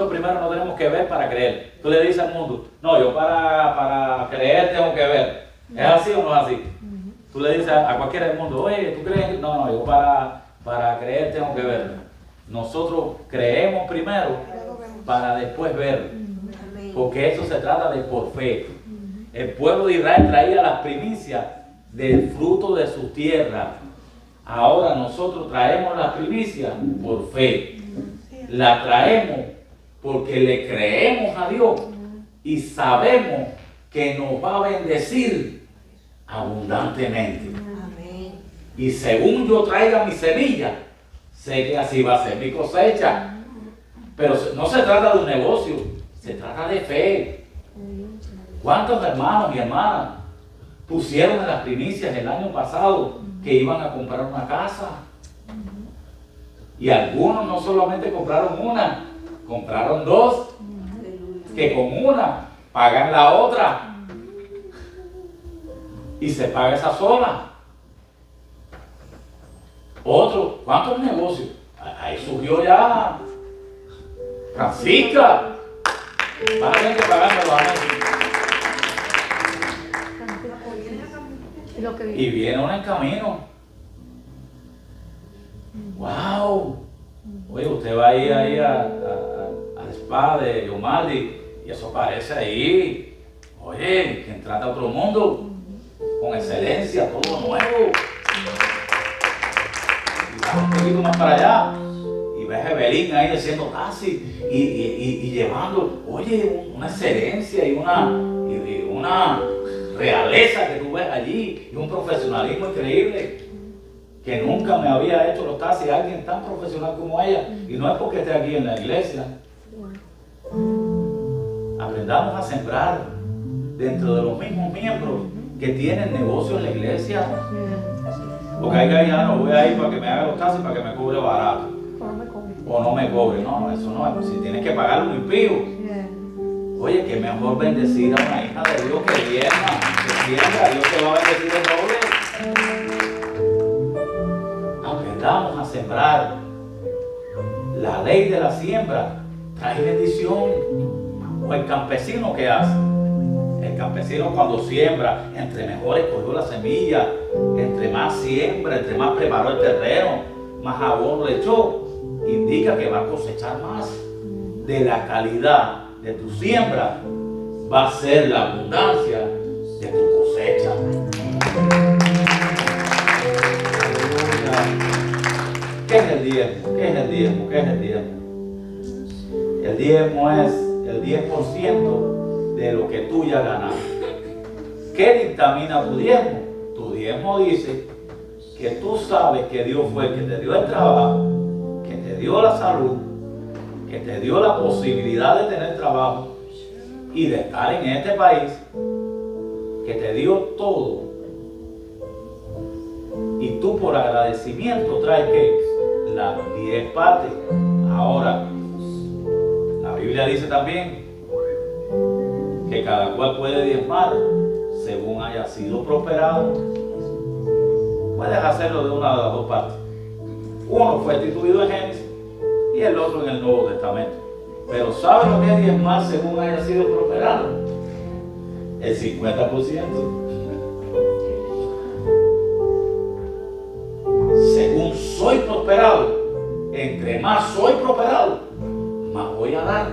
[SPEAKER 1] primero no tenemos que ver para creer. Tú le dices al mundo, no, yo para creer tengo que ver. ¿Es así o no es así? Tú le dices a cualquiera del mundo, oye, ¿tú crees? No, yo para creer tengo que ver. Nosotros creemos primero para después ver. Porque eso se trata de por fe. El pueblo de Israel traía las primicias del fruto de su tierra. Ahora nosotros traemos las primicias por fe. La traemos porque le creemos a Dios y sabemos que nos va a bendecir abundantemente. Y según yo traiga mi semilla, sé que así va a ser mi cosecha. Pero no se trata de un negocio, se trata de fe. ¿Cuántos hermanos y hermanas pusieron en las primicias el año pasado que iban a comprar una casa? Y algunos no solamente compraron una, compraron dos, que con una pagan la otra y se paga esa sola. Otro, ¿cuántos negocios? Ahí surgió ya Francisca. Van a tener que pagarme los anuncios. Y viene una en camino. ¡Wow! Oye, usted va a ir ahí al spa de Yomaldi y eso parece ahí. Oye, que trata a otro mundo con excelencia, todo nuevo. Y vas un poquito más para allá y ves a Evelyn ahí haciendo taxi y llevando, oye, una excelencia y una realeza que tú ves allí y un profesionalismo increíble que nunca me había hecho los taxis alguien tan profesional como ella. Y no es porque esté aquí en la iglesia. Aprendamos a sembrar dentro de los mismos miembros que tienen negocio en la iglesia. Porque hay que ya no voy a ir para que me haga los taxis para que me cobre barato. O no me cobre. No, eso no es. Si tienes que pagar un impío. Oye, que mejor bendecir a una hija de Dios que diezma, que siembra. Dios te va a bendecir el doble. Aprendamos a sembrar. La ley de la siembra trae bendición. O el campesino, ¿qué hace? El campesino cuando siembra, entre mejor escogió la semilla, entre más siembra, entre más preparó el terreno, más abono le echó, indica que va a cosechar más. De la calidad de tu siembra va a ser la abundancia de tu cosecha. ¿Qué es el diezmo? ¿Qué es el diezmo? ¿Qué es el diezmo? El diezmo es el 10% de lo que tú ya ganaste. ¿Qué dictamina tu diezmo? Tu diezmo dice que tú sabes que Dios fue el que te dio el trabajo, que te dio la salud, que te dio la posibilidad de tener trabajo y de estar en este país, que te dio todo. Y tú por agradecimiento traes que las 10 partes. Ahora, la Biblia dice también que cada cual puede diezmar según haya sido prosperado. Puedes hacerlo de una de las dos partes. Uno fue instituido en Génesis y el otro en el Nuevo Testamento. Pero ¿sabes lo que es diezmar según haya sido prosperado? El 50%. Según soy prosperado, entre más soy prosperado, más voy a dar.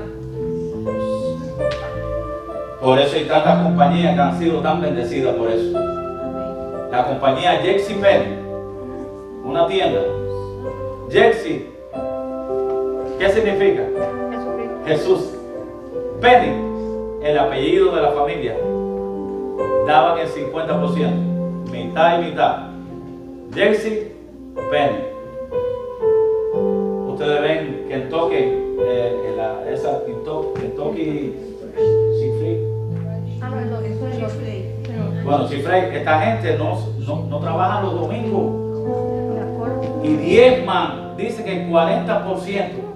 [SPEAKER 1] Por eso hay tantas compañías que han sido tan bendecidas por eso. La compañía JCPenney, una tienda. JC, ¿qué significa? Jesús. Penny, el apellido de la familia. Daban el 50%, mitad y mitad. JCPenney. Ustedes ven Kentucky, esa Kentucky Chick-fil-A. Bueno, Chick-fil-A, esta gente no trabaja los domingos y diezman, dice que el 40%.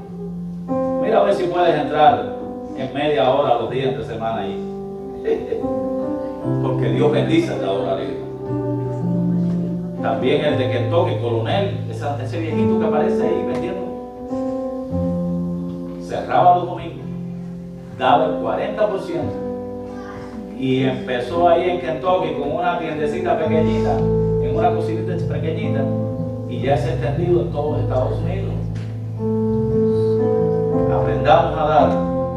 [SPEAKER 1] Mira a ver si puedes entrar en media hora los días de semana ahí. Porque Dios bendice a la hora libre. También el de Kentucky, Coronel, ese viejito que aparece ahí vendiendo. Cerraba los domingos, daba el 40%. Y empezó ahí en Kentucky con una tiendecita pequeñita, en una cocinita pequeñita, y ya se ha extendido en todos Estados Unidos. Aprendamos a dar,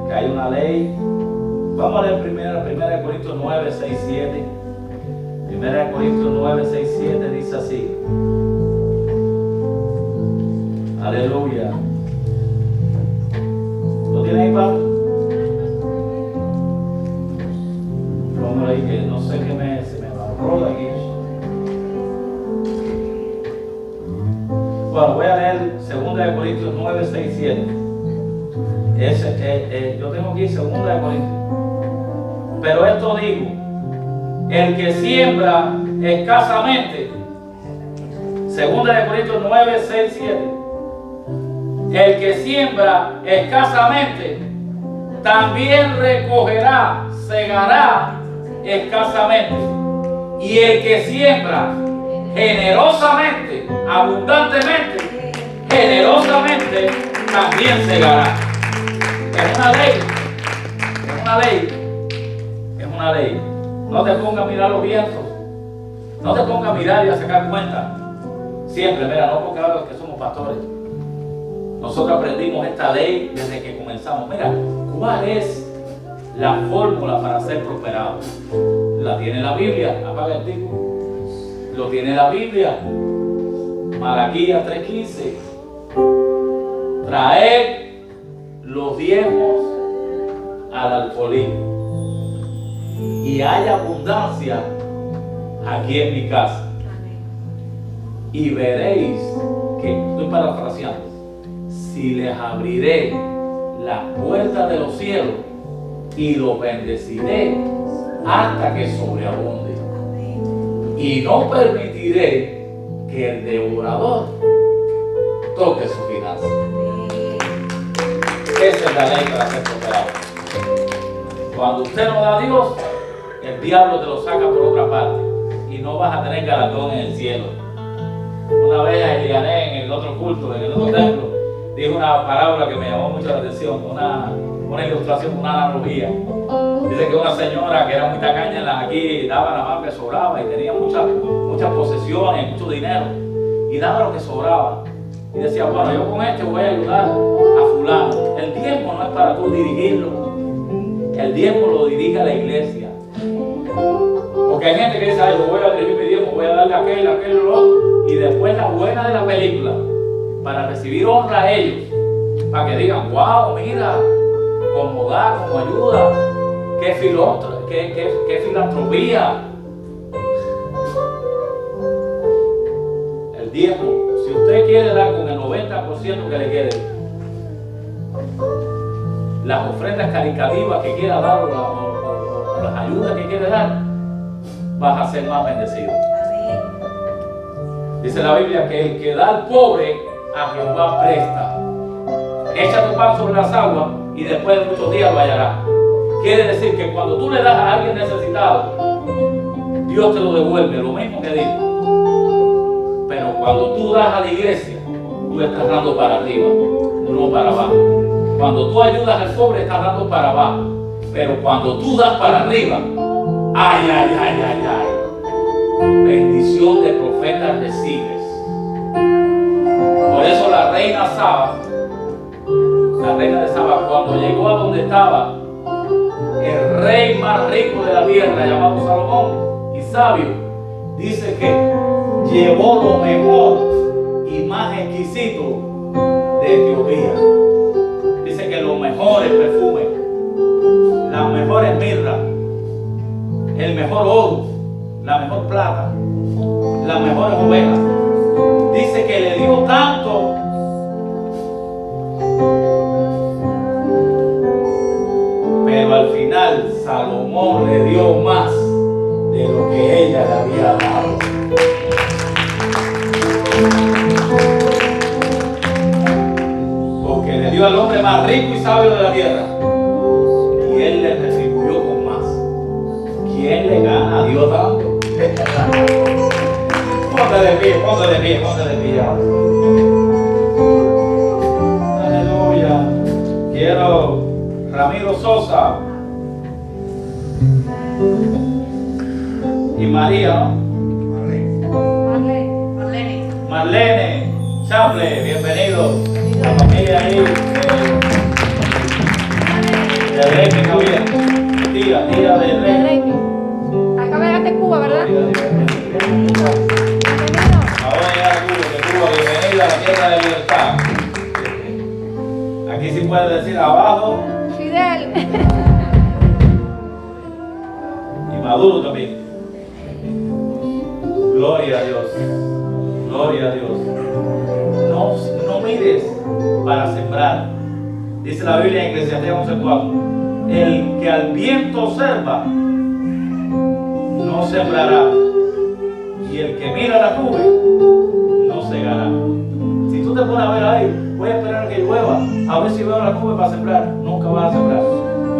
[SPEAKER 1] que hay una ley. Vamos a leer primero 1 Corintios 9, 6, 7. 1 Corintios 9, 6, 7 dice así. Aleluya. ¿Lo tiene ahí, Pablo? Póngalo ahí que no sé qué se me bajó de aquí. Bueno, voy a leer 2 Corintios 9, 6, 7. Yo tengo aquí 2 Corintios. Pero esto digo, el que siembra escasamente, 2 Corintios 9, 6, 7. El que siembra escasamente, también recogerá, segará escasamente. Y el que siembra generosamente, abundantemente, generosamente, también segará. Es una ley, es una ley, es una ley. No te pongas a mirar los vientos, no te pongas a mirar y a sacar cuenta. Siempre, mira, no porque ahora que somos pastores. Nosotros aprendimos esta ley desde que comenzamos. Mira, ¿cuál es la fórmula para ser prosperado? La tiene la Biblia. Apaga el tipo. Lo tiene la Biblia. Malaquías 3:15. Traed los diezmos al alfolí. y haya abundancia aquí en mi casa. Y veréis que, estoy parafraseando, si les abriré las puertas de los cielos y los bendeciré hasta que sobreabunde. Y no permitiré que el devorador toque su finanza. Esa es la ley para ser prosperado. Cuando usted no da a Dios, el diablo te lo saca por otra parte y no vas a tener galardón en el cielo. Una vez Eliané en el otro culto, en el otro templo, dijo una parábola que me llamó mucho la atención, una ilustración, una analogía. Dice que una señora que era muy tacaña aquí daba nada más que sobraba y tenía muchas posesiones, mucho dinero y daba lo que sobraba. Y decía, bueno, yo con esto voy a ayudar a fulano. El diezmo no es para tú dirigirlo. El diezmo lo dirige a la iglesia. Porque hay gente que dice, ay, yo voy a dirigir mi diezmo, voy a darle aquel, lo otro. Y después la buena de la película, para recibir honra a ellos, para que digan, wow, mira, cómo da, cómo ayuda, qué filantropía. El diezmo, si usted quiere dar con el 90% que le quede, las ofrendas caritativas que quiera dar o las ayudas que quiere dar, vas a ser más bendecido. Dice la Biblia que el que da al pobre, a Jehová presta. Echa tu pan sobre las aguas y después de muchos días lo hallarás. Quiere decir que cuando tú le das a alguien necesitado, Dios te lo devuelve, lo mismo que dijo. Pero cuando tú das a la iglesia, tú estás dando para arriba, no para abajo. Cuando tú ayudas al pobre, estás dando para abajo. Pero cuando tú das para arriba, ay, ay, ay, ay, ay, bendición de profetas recibes. Por eso la reina de Saba, cuando llegó a donde estaba el rey más rico de la tierra, llamado Salomón, y sabio, dice que llevó lo mejor y más exquisito de Etiopía. Dice que los mejores perfumes, las mejores mirras, el mejor oro, la mejor plata, las mejores ovejas. Dice que le dio tanto pero al final Salomón le dio más de lo que ella le había dado. Porque le dio al hombre más rico y sabio de la tierra y él le retribuyó con más. ¿Quién le gana a Dios tanto? Ponte de pie, ponte de pie, ponte de pie. Aleluya. Quiero Ramiro Sosa y María, ¿no? Marlene Chaple, bienvenido. La familia ahí de Reiki, Javier. Tía de Reiki.
[SPEAKER 3] Acá llegaste en Cuba, ¿verdad?
[SPEAKER 1] Ahora llegar a Cuba, bienvenida a la tierra de libertad. Aquí sí puede decir abajo.
[SPEAKER 3] Fidel.
[SPEAKER 1] Y Maduro también. Gloria a Dios. Gloria a Dios. No mires para sembrar. Dice la Biblia en Eclesiastés 11:4. El que al viento observa, no sembrará. Y el que mira la nube, no segará. Si tú te pones a ver ahí, voy a esperar a que llueva, a ver si veo la nube para sembrar. Nunca vas a sembrar.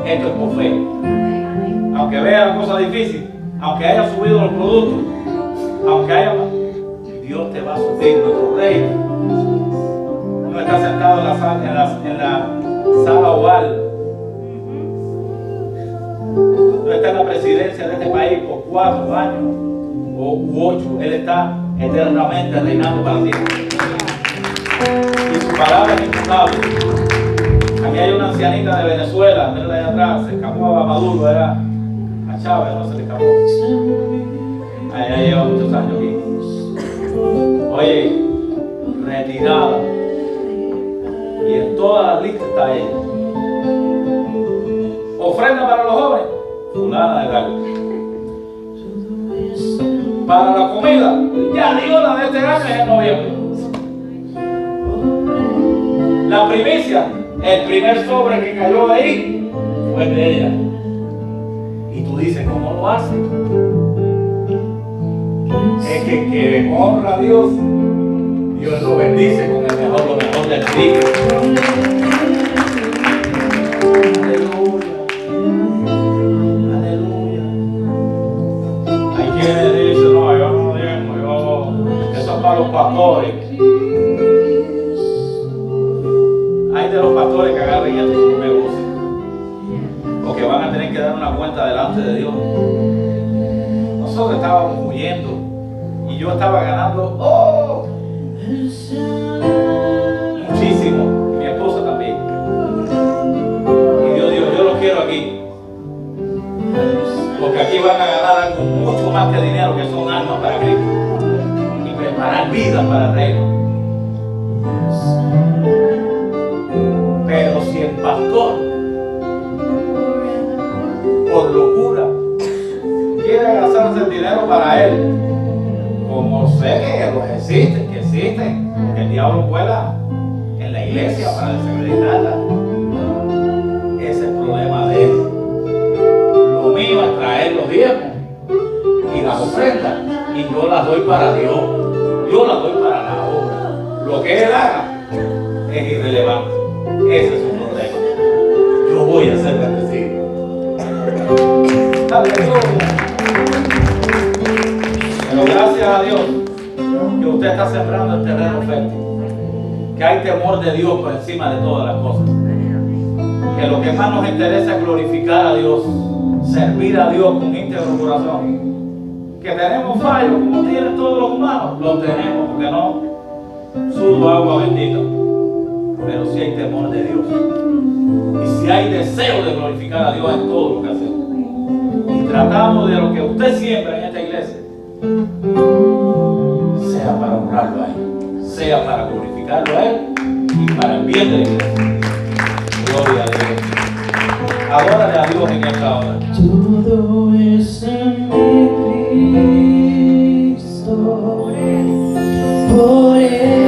[SPEAKER 1] Esto es por fe. Aunque vea la cosa difícil, aunque haya subido los productos, aunque haya, Dios te va a subir. Nuestro rey no está sentado en la sala oval, no está en la presidencia de este país por 4 años u 8. Él está eternamente reinando para siempre. Y su palabra es imputable. Aquí hay una ancianita de Venezuela, mira allá atrás, se escapó a Maduro, era a Chávez, no se le escapó. Ella lleva muchos años aquí. Oye, retirada. Y en todas las listas está ella. Ofrenda para los jóvenes, fulana de tal. Para la comida, ya dio la de este año es en noviembre. La primicia, el primer sobre que cayó ahí fue de ella. Y tú dices, ¿cómo lo hace? Es que honra a Dios, Dios lo bendice con lo mejor del trigo. Aleluya, aleluya. Hay quienes dicen, no, yo no diezmo, eso es para los pastores. Hay de los pastores que agarren esto como un negocio, porque van a tener que dar una cuenta delante de Dios. Nosotros estábamos huyendo y yo estaba ganando muchísimo, y mi esposa también. Y Dios dijo, yo lo quiero aquí, porque aquí van a ganar algo mucho más que dinero, que son almas para Cristo y preparar vidas para el reino. Pero si el pastor, por locura, quiere gastarse el dinero para él, como sé que los existen, porque el diablo vuela en la iglesia para desacreditarla, ese es el problema de él. Lo mío es traer los diezmos y las ofrendas, y yo las doy para Dios, yo las doy para la obra. Lo que él haga es irrelevante. Ese es su problema. Yo voy a ser bendecido. Aleluya. Pero gracias a Dios que usted está sembrando el terreno fértil. Que hay temor de Dios por encima de todas las cosas. Que lo que más nos interesa es glorificar a Dios, servir a Dios con íntegro corazón. Que tenemos fallos como tienen todos los humanos, los tenemos, porque no sudo agua bendita. Pero si hay temor de Dios y si hay deseo de glorificar a Dios en todo lo que hacemos, y tratamos de lo que usted siembra en esta iglesia sea para honrarlo a Él, sea para glorificarlo a Él y para el bien de la iglesia. Gloria a Dios. Adórale a Dios en esta hora.
[SPEAKER 7] Todo es en mi Cristo, por Él.